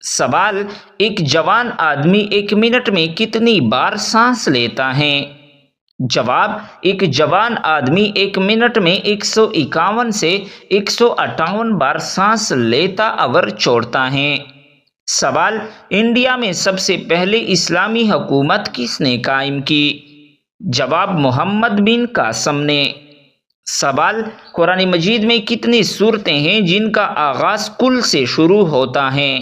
سوال: ایک جوان آدمی ایک منٹ میں کتنی بار سانس لیتا ہے؟ جواب: ایک جوان آدمی ایک منٹ میں 151 سے 158 بار سانس لیتا اور چھوڑتا ہے۔ سوال: انڈیا میں سب سے پہلے اسلامی حکومت کس نے قائم کی؟ جواب: محمد بن قاسم نے۔ سوال: قرآن مجید میں کتنی سورتیں ہیں جن کا آغاز کل سے شروع ہوتا ہے؟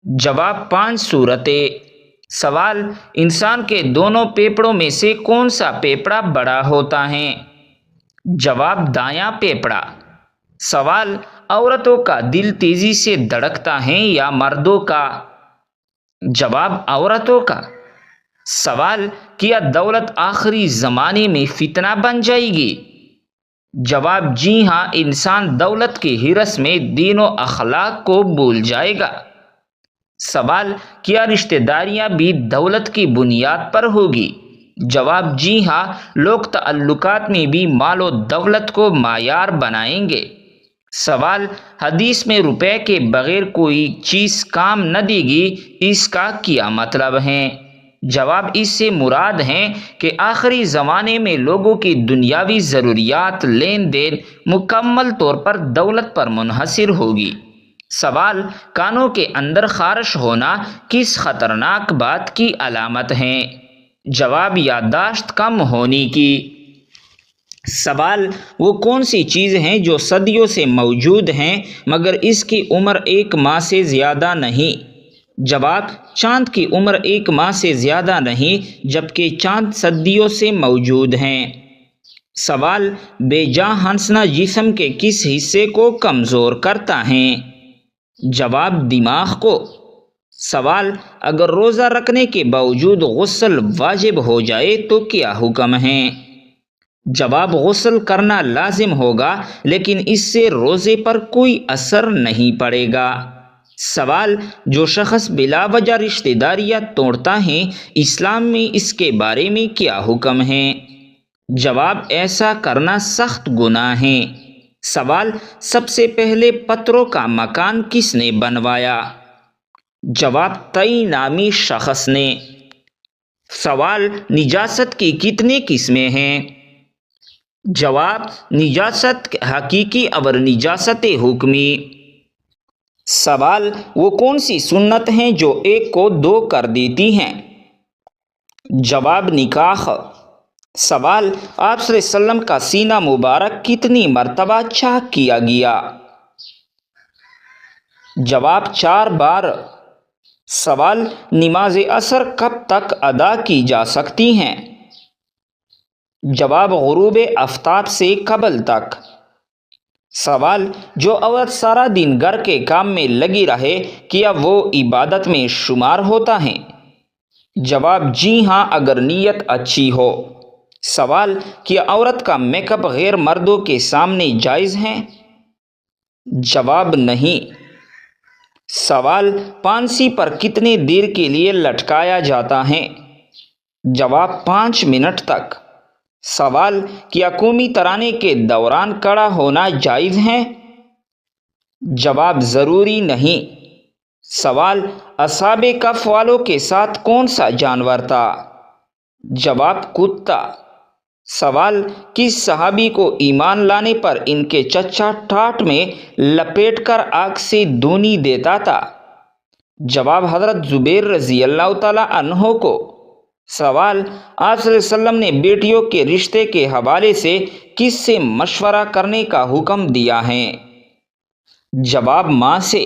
جواب: 5 سورتیں۔ سوال: انسان کے دونوں پھیپھڑوں میں سے کون سا پھیپھڑا بڑا ہوتا ہے؟ جواب: دایاں پھیپھڑا۔ سوال: عورتوں کا دل تیزی سے دھڑکتا ہے یا مردوں کا؟ جواب: عورتوں کا۔ سوال: کیا دولت آخری زمانے میں فتنہ بن جائے گی؟ جواب: جی ہاں، انسان دولت کی ہرس میں دین و اخلاق کو بھول جائے گا۔ سوال: کیا رشتہ داریاں بھی دولت کی بنیاد پر ہوگی؟ جواب: جی ہاں، لوگ تعلقات میں بھی مال و دولت کو معیار بنائیں گے۔ سوال: حدیث میں روپے کے بغیر کوئی چیز کام نہ دے گی، اس کا کیا مطلب ہے؟ جواب: اس سے مراد ہے کہ آخری زمانے میں لوگوں کی دنیاوی ضروریات لین دین مکمل طور پر دولت پر منحصر ہوگی۔ سوال: کانوں کے اندر خارش ہونا کس خطرناک بات کی علامت ہے؟ جواب: یادداشت کم ہونے کی۔ سوال: وہ کون سی چیز ہیں جو صدیوں سے موجود ہیں مگر اس کی عمر 1 ماہ سے زیادہ نہیں؟ جواب: چاند کی عمر 1 ماہ سے زیادہ نہیں، جبکہ چاند صدیوں سے موجود ہیں۔ سوال: بے جان ہنسنا جسم کے کس حصے کو کمزور کرتا ہے؟ جواب: دماغ کو۔ سوال: اگر روزہ رکھنے کے باوجود غسل واجب ہو جائے تو کیا حکم ہے؟ جواب: غسل کرنا لازم ہوگا، لیکن اس سے روزے پر کوئی اثر نہیں پڑے گا۔ سوال: جو شخص بلا وجہ رشتہ داریاں توڑتا ہے، اسلام میں اس کے بارے میں کیا حکم ہے؟ جواب: ایسا کرنا سخت گناہ ہے۔ سوال: سب سے پہلے پتھروں کا مکان کس نے بنوایا؟ جواب: طئی نامی شخص نے۔ سوال: نجاست کی کتنی قسمیں ہیں؟ جواب: نجاست حقیقی اور نجاست حکمی۔ سوال: وہ کون سی سنت ہیں جو ایک کو 2 کر دیتی ہیں؟ جواب: نکاح۔ سوال: آپ صلی اللہ علیہ وسلم کا سینہ مبارک کتنی مرتبہ چاک کیا گیا؟ جواب: 4 بار۔ سوال: نماز عصر کب تک ادا کی جا سکتی ہیں؟ جواب: غروب آفتاب سے قبل تک۔ سوال: جو عورت سارا دن گھر کے کام میں لگی رہے، کیا وہ عبادت میں شمار ہوتا ہے؟ جواب: جی ہاں، اگر نیت اچھی ہو۔ سوال: کیا عورت کا میک اپ غیر مردوں کے سامنے جائز ہے؟ جواب: نہیں۔ سوال: پھانسی پر کتنی دیر کے لیے لٹکایا جاتا ہے؟ جواب: 5 منٹ تک۔ سوال: کیا قومی ترانے کے دوران کھڑا ہونا جائز ہے؟ جواب: ضروری نہیں۔ سوال: اصحاب کہف والوں کے ساتھ کون سا جانور تھا؟ جواب: کتا۔ سوال: کس صحابی کو ایمان لانے پر ان کے چچا ٹاٹ میں لپیٹ کر آگ سے دھونی دیتا تھا؟ جواب: حضرت زبیر رضی اللہ تعالی عنہ کو۔ سوال: آپ صلی اللہ علیہ وسلم نے بیٹیوں کے رشتے کے حوالے سے کس سے مشورہ کرنے کا حکم دیا ہے؟ جواب: ماں سے۔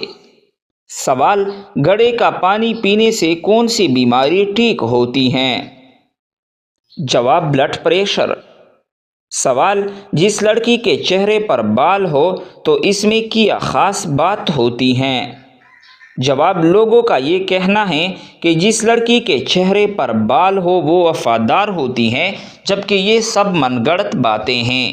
سوال: گھڑے کا پانی پینے سے کون سی بیماری ٹھیک ہوتی ہے؟ جواب: بلڈ پریشر۔ سوال: جس لڑکی کے چہرے پر بال ہو تو اس میں کیا خاص بات ہوتی ہے؟ جواب: لوگوں کا یہ کہنا ہے کہ جس لڑکی کے چہرے پر بال ہو وہ وفادار ہوتی ہے، جبکہ یہ سب من گھڑت باتیں ہیں۔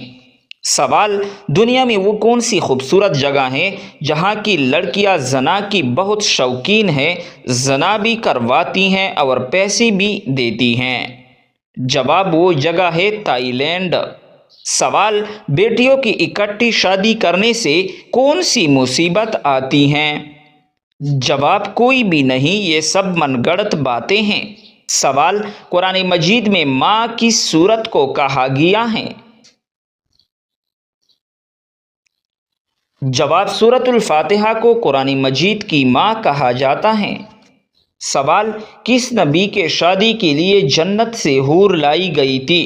سوال: دنیا میں وہ کون سی خوبصورت جگہ ہے جہاں کی لڑکیاں زنا کی بہت شوقین ہیں، زنا بھی کرواتی ہیں اور پیسے بھی دیتی ہیں؟ جواب: وہ جگہ ہے تھائی لینڈ۔ سوال: بیٹیوں کی اکٹھی شادی کرنے سے کون سی مصیبت آتی ہیں؟ جواب کوئی بھی نہیں، یہ سب من گڑت باتیں ہیں۔ سوال، قرآن مجید میں ماں کس سورت کو کہا گیا ہے؟ جواب، سورۃ الفاتحہ کو قرآن مجید کی ماں کہا جاتا ہے۔ سوال، کس نبی کے شادی کے لیے جنت سے حور لائی گئی تھی؟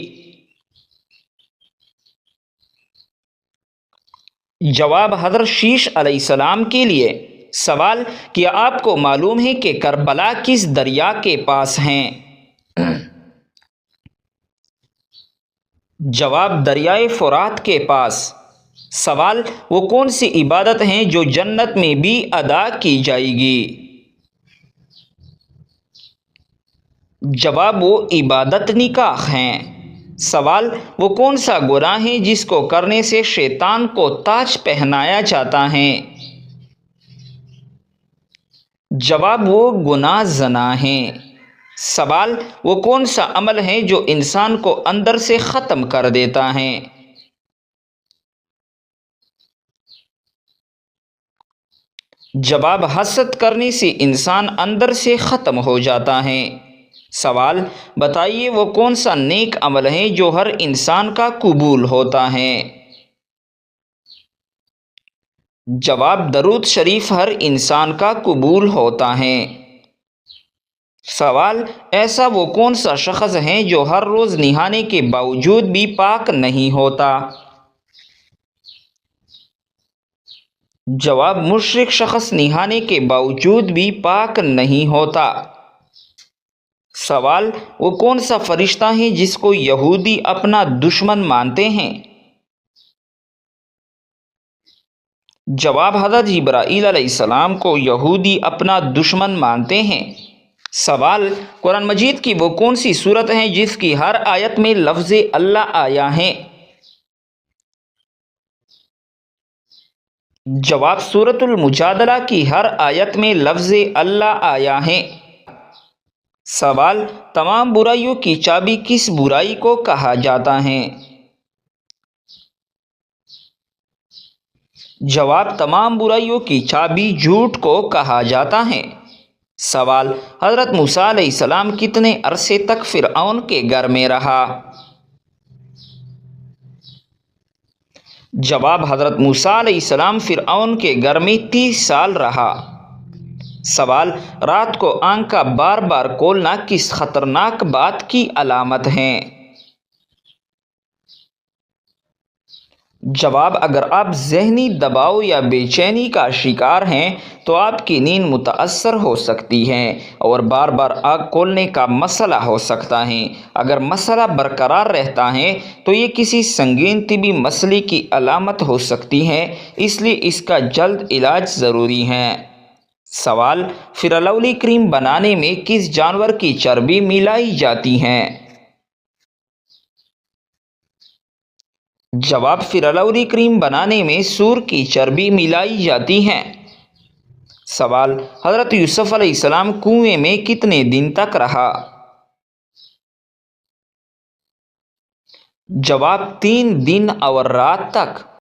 جواب، حضرت شیش علیہ السلام کے لیے۔ سوال، کیا آپ کو معلوم ہے کہ کربلا کس دریا کے پاس ہیں؟ جواب، دریائے فرات کے پاس۔ سوال، وہ کون سی عبادت ہیں جو جنت میں بھی ادا کی جائے گی؟ جواب، وہ عبادت نکاح ہیں۔ سوال، وہ کون سا گناہ ہے جس کو کرنے سے شیطان کو تاج پہنایا جاتا ہے؟ جواب، وہ گناہ زنا ہیں۔ سوال، وہ کون سا عمل ہے جو انسان کو اندر سے ختم کر دیتا ہے؟ جواب، حسد کرنے سے انسان اندر سے ختم ہو جاتا ہے۔ سوال، بتائیے وہ کون سا نیک عمل ہے جو ہر انسان کا قبول ہوتا ہے؟ جواب، درود شریف ہر انسان کا قبول ہوتا ہے۔ سوال، ایسا وہ کون سا شخص ہے جو ہر روز نہانے کے باوجود بھی پاک نہیں ہوتا؟ جواب، مشرک شخص نہانے کے باوجود بھی پاک نہیں ہوتا۔ سوال، وہ کون سا فرشتہ ہے جس کو یہودی اپنا دشمن مانتے ہیں؟ جواب، حضرت جبرائیل علیہ السلام کو یہودی اپنا دشمن مانتے ہیں۔ سوال، قرآن مجید کی وہ کون سی سورت ہے جس کی ہر آیت میں لفظ اللہ آیا ہے؟ جواب، سورۃ المجادلہ کی ہر آیت میں لفظ اللہ آیا ہے۔ سوال، تمام برائیوں کی چابی کس برائی کو کہا جاتا ہے؟ جواب، تمام برائیوں کی چابی جھوٹ کو کہا جاتا ہے۔ سوال، حضرت موسیٰ علیہ السلام کتنے عرصے تک فرعون کے گھر میں رہا؟ جواب، حضرت موسیٰ علیہ السلام فرعون کے گھر میں 30 سال رہا۔ سوال، رات کو آنکھ کا بار بار کھولنا کس خطرناک بات کی علامت ہے؟ جواب، اگر آپ ذہنی دباؤ یا بے چینی کا شکار ہیں تو آپ کی نیند متاثر ہو سکتی ہے اور بار بار آنکھ کھولنے کا مسئلہ ہو سکتا ہے۔ اگر مسئلہ برقرار رہتا ہے تو یہ کسی سنگین طبی مسئلے کی علامت ہو سکتی ہے، اس لیے اس کا جلد علاج ضروری ہے۔ سوال، فرالولی کریم بنانے میں کس جانور کی چربی ملائی جاتی ہے؟ جواب، فرالولی کریم بنانے میں سور کی چربی ملائی جاتی ہے۔ سوال، حضرت یوسف علیہ السلام کنویں میں کتنے دن تک رہا؟ جواب، 3 دن اور رات تک۔